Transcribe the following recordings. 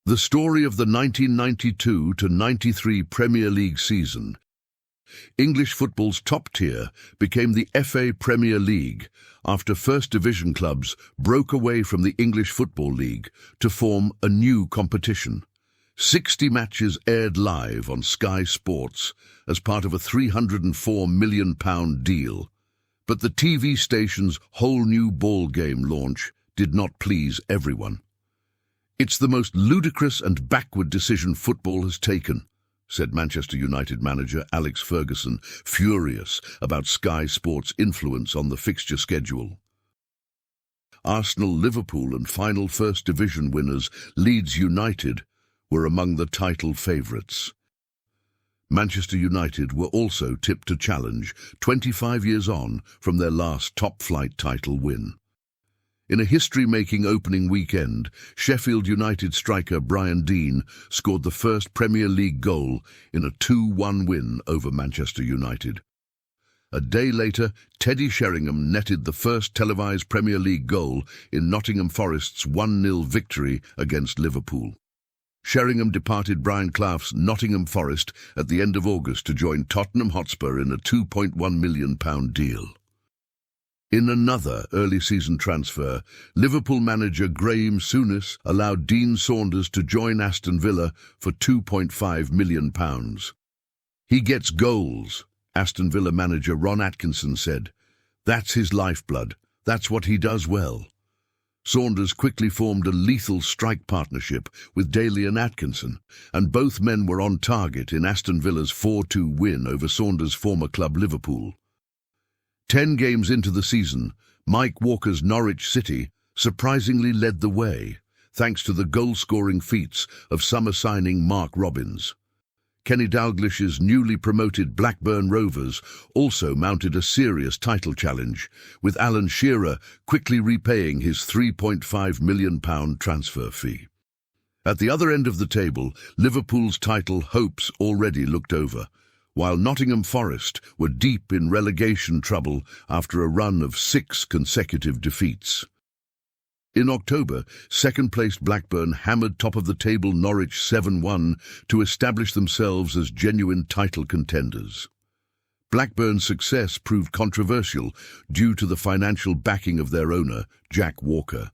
The story of the 1992-93 Premier League season. English football's top tier became the FA Premier League after First Division clubs broke away from the English Football League to form a new competition. 60 matches aired live on Sky Sports as part of a £304 million deal. But the TV station's whole new ball game launch did not please everyone. "It's the most ludicrous and backward decision football has taken," said Manchester United manager Alex Ferguson, furious about Sky Sports' influence on the fixture schedule. Arsenal, Liverpool and final First Division winners Leeds United were among the title favourites. Manchester United were also tipped to challenge 25 years on from their last top-flight title win. In a history-making opening weekend, Sheffield United striker Brian Deane scored the first Premier League goal in a 2-1 win over Manchester United. A day later, Teddy Sheringham netted the first televised Premier League goal in Nottingham Forest's 1-0 victory against Liverpool. Sheringham departed Brian Clough's Nottingham Forest at the end of August to join Tottenham Hotspur in a £2.1 million deal. In another early-season transfer, Liverpool manager Graham Souness allowed Dean Saunders to join Aston Villa for £2.5 million. "He gets goals," Aston Villa manager Ron Atkinson said. "That's his lifeblood. That's what he does well." Saunders quickly formed a lethal strike partnership with Daly and Atkinson, and both men were on target in Aston Villa's 4-2 win over Saunders' former club Liverpool. 10 games into the season, Mike Walker's Norwich City surprisingly led the way, thanks to the goal-scoring feats of summer signing Mark Robins. Kenny Dalglish's newly promoted Blackburn Rovers also mounted a serious title challenge, with Alan Shearer quickly repaying his £3.5 million transfer fee. At the other end of the table, Liverpool's title hopes already looked over, while Nottingham Forest were deep in relegation trouble after a run of 6 consecutive defeats. In October, second-placed Blackburn hammered top-of-the-table Norwich 7-1 to establish themselves as genuine title contenders. Blackburn's success proved controversial due to the financial backing of their owner, Jack Walker.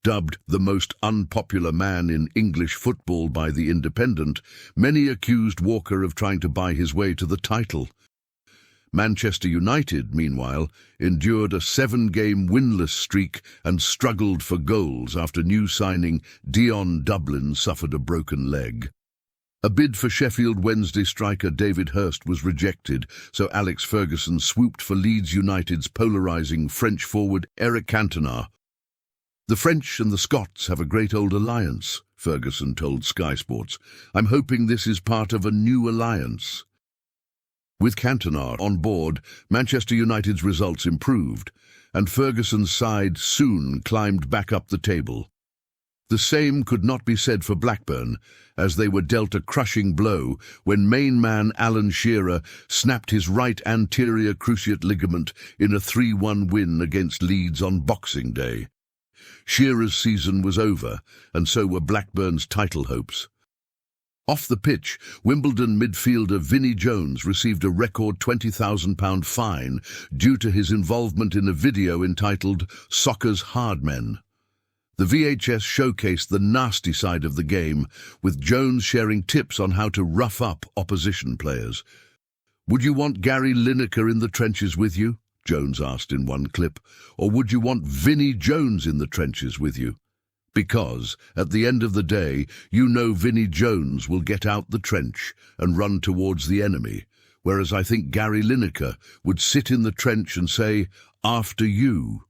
Dubbed the most unpopular man in English football by The Independent, many accused Walker of trying to buy his way to the title. Manchester United, meanwhile, endured a 7-game winless streak and struggled for goals after new signing Dion Dublin suffered a broken leg. A bid for Sheffield Wednesday striker David Hirst was rejected, so Alex Ferguson swooped for Leeds United's polarising French forward Eric Cantona. "The French and the Scots have a great old alliance," Ferguson told Sky Sports. "I'm hoping this is part of a new alliance." With Cantona on board, Manchester United's results improved, and Ferguson's side soon climbed back up the table. The same could not be said for Blackburn, as they were dealt a crushing blow when main man Alan Shearer snapped his right anterior cruciate ligament in a 3-1 win against Leeds on Boxing Day. Shearer's season was over, and so were Blackburn's title hopes. Off the pitch, Wimbledon midfielder Vinnie Jones received a record £20,000 fine due to his involvement in a video entitled "Soccer's Hard Men." The VHS showcased the nasty side of the game, with Jones sharing tips on how to rough up opposition players. "Would you want Gary Lineker in the trenches with you?" Jones asked in one clip. "Or would you want Vinnie Jones in the trenches with you? Because, at the end of the day, you know Vinnie Jones will get out the trench and run towards the enemy, whereas I think Gary Lineker would sit in the trench and say, 'After you.'"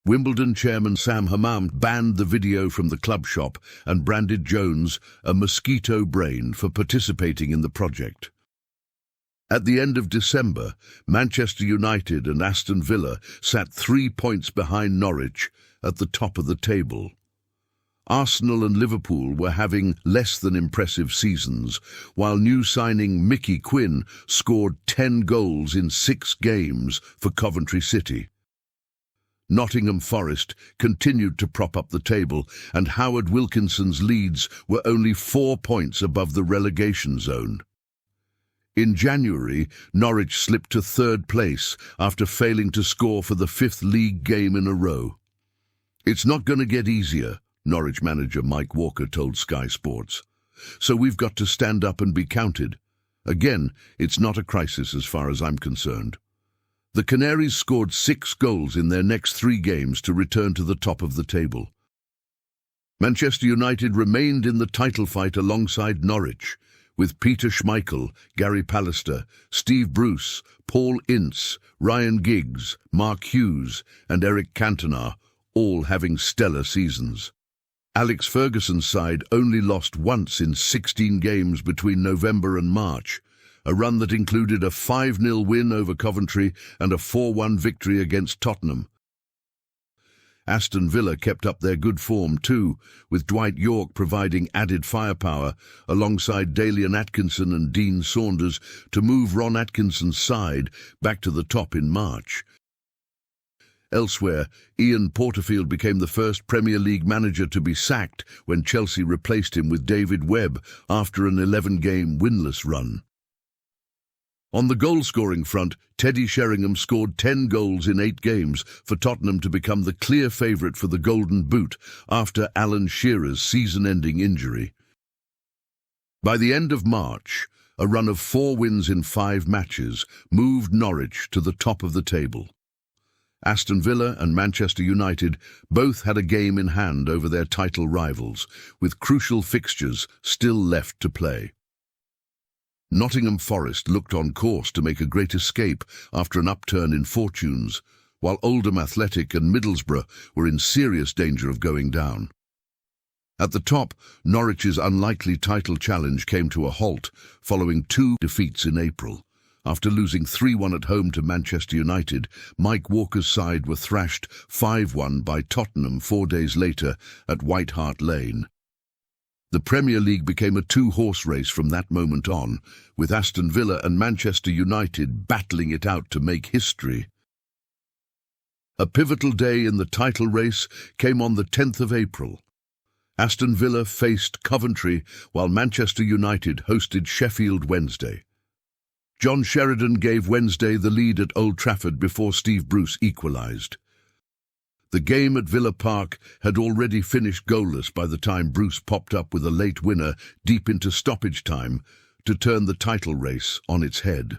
Wimbledon chairman Sam Hammam banned the video from the club shop and branded Jones a mosquito brain for participating in the project. At the end of December, Manchester United and Aston Villa sat 3 points behind Norwich at the top of the table. Arsenal and Liverpool were having less than impressive seasons, while new signing Mickey Quinn scored 10 goals in 6 games for Coventry City. Nottingham Forest continued to prop up the table, and Howard Wilkinson's Leeds were only 4 points above the relegation zone. In January, Norwich slipped to third place after failing to score for the 5th league game in a row. "It's not going to get easier," Norwich manager Mike Walker told Sky Sports. "So we've got to stand up and be counted. Again, it's not a crisis as far as I'm concerned." The Canaries scored 6 goals in their next 3 games to return to the top of the table. Manchester United remained in the title fight alongside Norwich, with Peter Schmeichel, Gary Pallister, Steve Bruce, Paul Ince, Ryan Giggs, Mark Hughes and Eric Cantona all having stellar seasons. Alex Ferguson's side only lost once in 16 games between November and March, a run that included a 5-0 win over Coventry and a 4-1 victory against Tottenham. Aston Villa kept up their good form too, with Dwight Yorke providing added firepower alongside Dalian Atkinson and Dean Saunders to move Ron Atkinson's side back to the top in March. Elsewhere, Ian Porterfield became the first Premier League manager to be sacked when Chelsea replaced him with David Webb after an 11-game winless run. On the goal-scoring front, Teddy Sheringham scored 10 goals in 8 games for Tottenham to become the clear favourite for the Golden Boot after Alan Shearer's season-ending injury. By the end of March, a run of 4 wins in 5 matches moved Norwich to the top of the table. Aston Villa and Manchester United both had a game in hand over their title rivals, with crucial fixtures still left to play. Nottingham Forest looked on course to make a great escape after an upturn in fortunes, while Oldham Athletic and Middlesbrough were in serious danger of going down. At the top, Norwich's unlikely title challenge came to a halt following 2 defeats in April. After losing 3-1 at home to Manchester United, Mike Walker's side were thrashed 5-1 by Tottenham 4 days later at White Hart Lane. The Premier League became a 2-horse race from that moment on, with Aston Villa and Manchester United battling it out to make history. A pivotal day in the title race came on the 10th of April. Aston Villa faced Coventry, while Manchester United hosted Sheffield Wednesday. John Sheridan gave Wednesday the lead at Old Trafford before Steve Bruce equalised. The game at Villa Park had already finished goalless by the time Bruce popped up with a late winner deep into stoppage time to turn the title race on its head.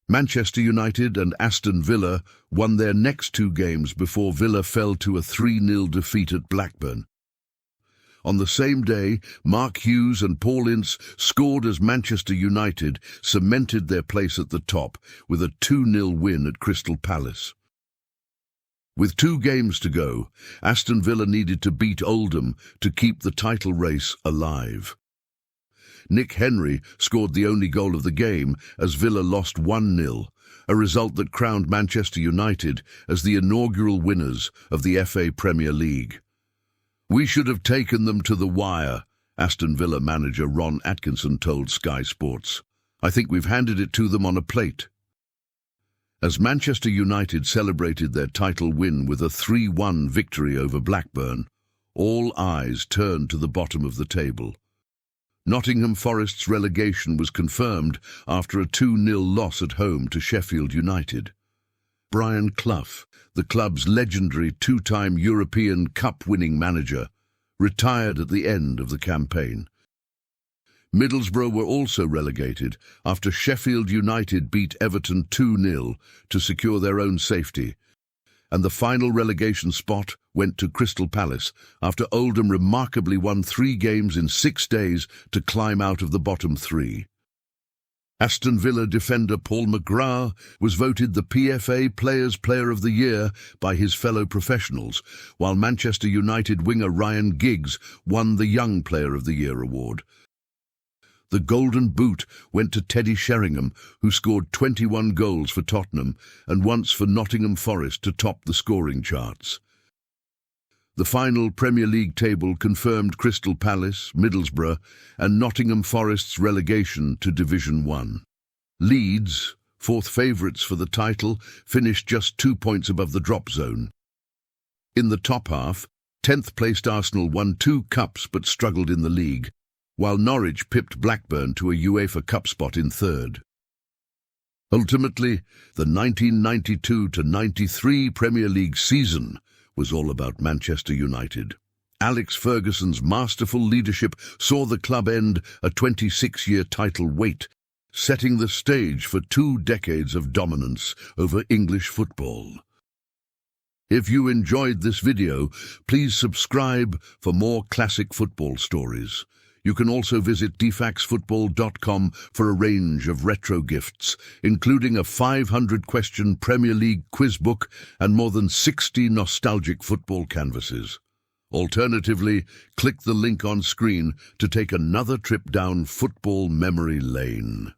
Manchester United and Aston Villa won their next 2 games before Villa fell to a 3-0 defeat at Blackburn. On the same day, Mark Hughes and Paul Ince scored as Manchester United cemented their place at the top with a 2-0 win at Crystal Palace. With 2 games to go, Aston Villa needed to beat Oldham to keep the title race alive. Nick Henry scored the only goal of the game as Villa lost 1-0, a result that crowned Manchester United as the inaugural winners of the FA Premier League. "We should have taken them to the wire," Aston Villa manager Ron Atkinson told Sky Sports. "I think we've handed it to them on a plate." As Manchester United celebrated their title win with a 3-1 victory over Blackburn, all eyes turned to the bottom of the table. Nottingham Forest's relegation was confirmed after a 2-0 loss at home to Sheffield United. Brian Clough, the club's legendary 2-time European Cup-winning manager, retired at the end of the campaign. Middlesbrough were also relegated after Sheffield United beat Everton 2-0 to secure their own safety, and the final relegation spot went to Crystal Palace after Oldham remarkably won 3 games in 6 days to climb out of the bottom 3. Aston Villa defender Paul McGrath was voted the PFA Players' Player of the Year by his fellow professionals, while Manchester United winger Ryan Giggs won the Young Player of the Year award. The Golden Boot went to Teddy Sheringham, who scored 21 goals for Tottenham and once for Nottingham Forest to top the scoring charts. The final Premier League table confirmed Crystal Palace, Middlesbrough and Nottingham Forest's relegation to Division 1. Leeds, fourth favourites for the title, finished just 2 points above the drop zone. In the top half, 10th-placed Arsenal won 2 cups but struggled in the league, while Norwich pipped Blackburn to a UEFA Cup spot in third. Ultimately, the 1992-93 Premier League season was all about Manchester United. Alex Ferguson's masterful leadership saw the club end a 26-year title wait, setting the stage for 2 decades of dominance over English football. If you enjoyed this video, please subscribe for more classic football stories. You can also visit deefaxfootball.com for a range of retro gifts, including a 500-question Premier League quiz book and more than 60 nostalgic football canvases. Alternatively, click the link on screen to take another trip down football memory lane.